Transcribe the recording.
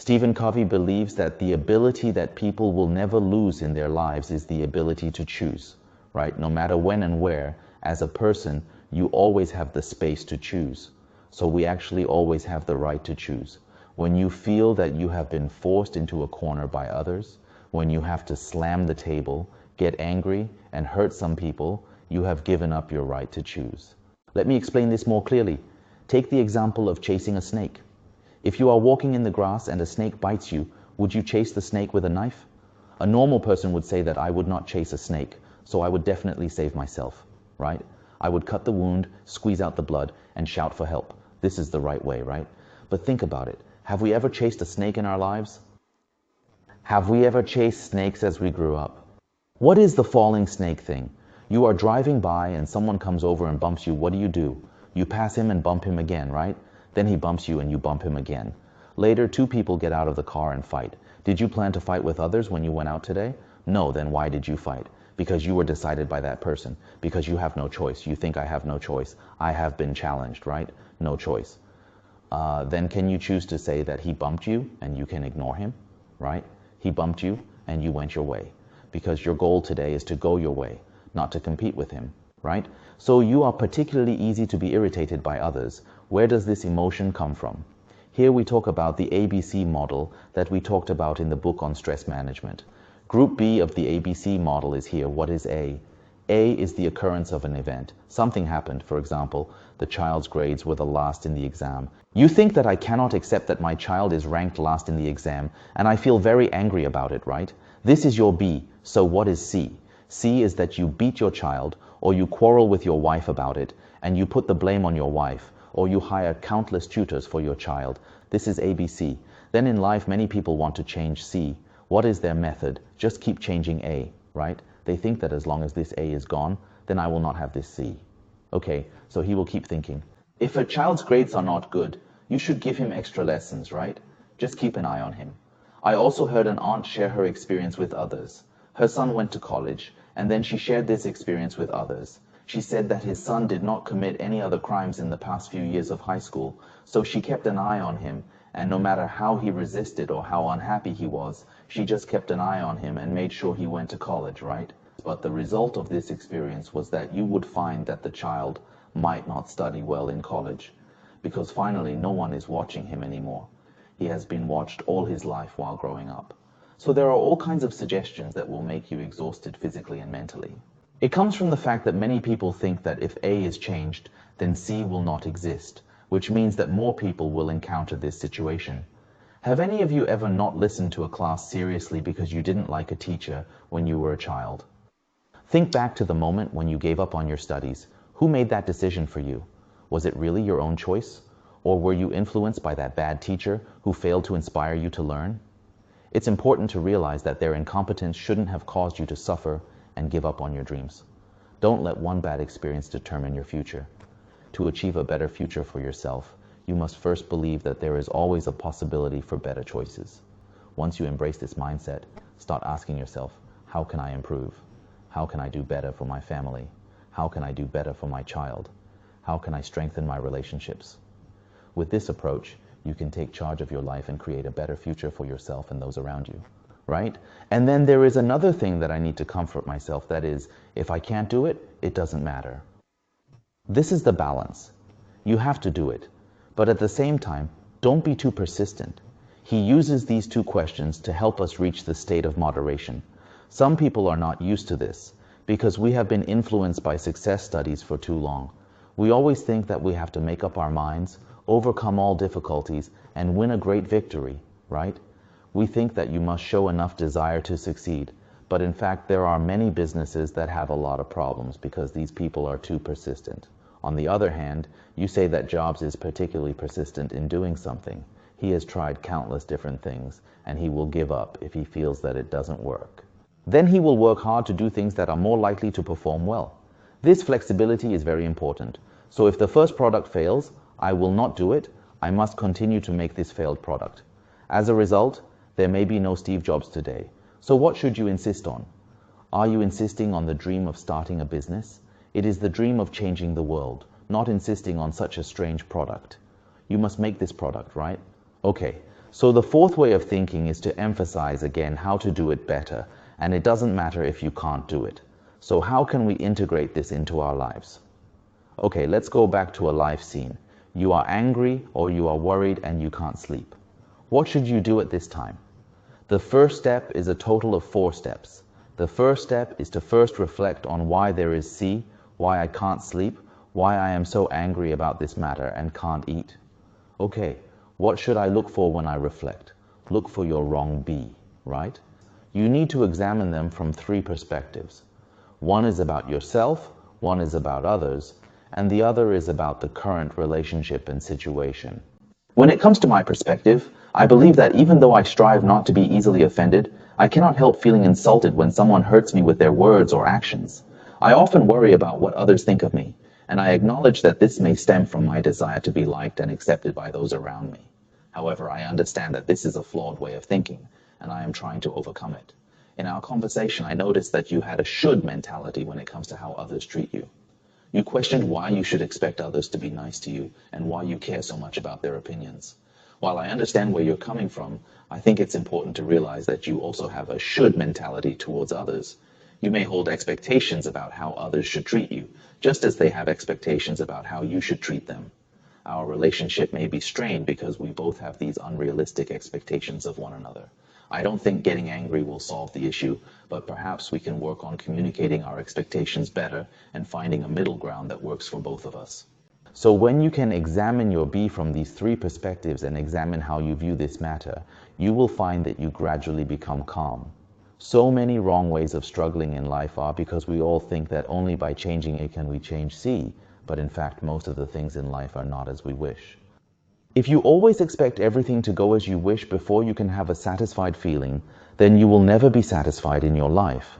Stephen Covey believes that the ability that people will never lose in their lives is the ability to choose, right? No matter when and where, as a person, you always have the space to choose. So we actually always have the right to choose. When you feel that you have been forced into a corner by others, when you have to slam the table, get angry, and hurt some people, you have given up your right to choose. Let me explain this more clearly. Take the example of chasing a snake. If you are walking in the grass and a snake bites you, would you chase the snake with a knife? A normal person would say that I would not chase a snake, so I would definitely save myself, right? I would cut the wound, squeeze out the blood, and shout for help. This is the right way, right? But think about it. Have we ever chased a snake in our lives? Have we ever chased snakes as we grew up? What is the falling snake thing? You are driving by and someone comes over and bumps you. What do? You pass him and bump him again, right? Then he bumps you and you bump him again. Later, two people get out of the car and fight. Did you plan to fight with others when you went out today? No, then why did you fight? Because you were decided by that person. Because you have no choice. You think I have no choice. I have been challenged, right? No choice. Then can you choose to say that he bumped you and you can ignore him, right? He bumped you and you went your way. Because your goal today is to go your way, not to compete with him, right? So you are particularly easy to be irritated by others. Where does this emotion come from? Here we talk about the ABC model that we talked about in the book on stress management. Group B of the ABC model is here. What is A? A is the occurrence of an event. Something happened, for example, the child's grades were the last in the exam. You think that I cannot accept that my child is ranked last in the exam, and I feel very angry about it, right? This is your B. So what is C? C is that you beat your child, or you quarrel with your wife about it, and you put the blame on your wife, or you hire countless tutors for your child. This is ABC. Then in life, many people want to change C. What is their method? Just keep changing A, right? They think that as long as this A is gone, then I will not have this C. Okay, so he will keep thinking, if a child's grades are not good, you should give him extra lessons, right? Just keep an eye on him. I also heard an aunt share her experience with others. Her son went to college, and then she shared this experience with others. She said that his son did not commit any other crimes in the past few years of high school, so she kept an eye on him, and no matter how he resisted or how unhappy he was, she just kept an eye on him and made sure he went to college, right? But the result of this experience was that you would find that the child might not study well in college, because finally no one is watching him anymore. He has been watched all his life while growing up. So there are all kinds of suggestions that will make you exhausted physically and mentally. It comes from the fact that many people think that if A is changed, then C will not exist, which means that more people will encounter this situation. Have any of you ever not listened to a class seriously because you didn't like a teacher when you were a child? Think back to the moment when you gave up on your studies. Who made that decision for you? Was it really your own choice? Or were you influenced by that bad teacher who failed to inspire you to learn? It's important to realize that their incompetence shouldn't have caused you to suffer and give up on your dreams. Don't let one bad experience determine your future. To achieve a better future for yourself, you must first believe that there is always a possibility for better choices. Once you embrace this mindset, start asking yourself, how can I improve? How can I do better for my family? How can I do better for my child? How can I strengthen my relationships? With this approach, you can take charge of your life and create a better future for yourself and those around you, right? And then there is another thing that I need to comfort myself, that is, if I can't do it, it doesn't matter. This is the balance. You have to do it, but at the same time, don't be too persistent. He uses these two questions to help us reach the state of moderation. Some people are not used to this because we have been influenced by success studies for too long. We always think that we have to make up our minds, overcome all difficulties, and win a great victory, right? We think that you must show enough desire to succeed, but in fact there are many businesses that have a lot of problems because these people are too persistent. On the other hand, you say that Jobs is particularly persistent in doing something. He has tried countless different things, and he will give up if he feels that it doesn't work. Then he will work hard to do things that are more likely to perform well. This flexibility is very important. So if the first product fails, I will not do it. I must continue to make this failed product. As a result, there may be no Steve Jobs today. So what should you insist on? Are you insisting on the dream of starting a business? It is the dream of changing the world, not insisting on such a strange product. You must make this product, right? Okay, So the fourth way of thinking is to emphasize again how to do it better, and it doesn't matter if you can't do it. So how can we integrate this into our lives? Okay, let's go back to a life scene. You are angry or you are worried and you can't sleep. What should you do at this time? The first step is a total of 4 steps. The first step is to first reflect on why there is C, why I can't sleep, why I am so angry about this matter and can't eat. Okay, what should I look for when I reflect? Look for your wrong B, right? You need to examine them from 3 perspectives. One is about yourself, one is about others, and the other is about the current relationship and situation. When it comes to my perspective, I believe that even though I strive not to be easily offended, I cannot help feeling insulted when someone hurts me with their words or actions. I often worry about what others think of me, and I acknowledge that this may stem from my desire to be liked and accepted by those around me. However, I understand that this is a flawed way of thinking, and I am trying to overcome it. In our conversation, I noticed that you had a should mentality when it comes to how others treat you. You questioned why you should expect others to be nice to you and why you care so much about their opinions. While I understand where you're coming from, I think it's important to realize that you also have a should mentality towards others. You may hold expectations about how others should treat you, just as they have expectations about how you should treat them. Our relationship may be strained because we both have these unrealistic expectations of one another. I don't think getting angry will solve the issue, but perhaps we can work on communicating our expectations better and finding a middle ground that works for both of us. So when you can examine your B from these 3 perspectives and examine how you view this matter, you will find that you gradually become calm. So many wrong ways of struggling in life are because we all think that only by changing A can we change C, but in fact most of the things in life are not as we wish. If you always expect everything to go as you wish before you can have a satisfied feeling, then you will never be satisfied in your life.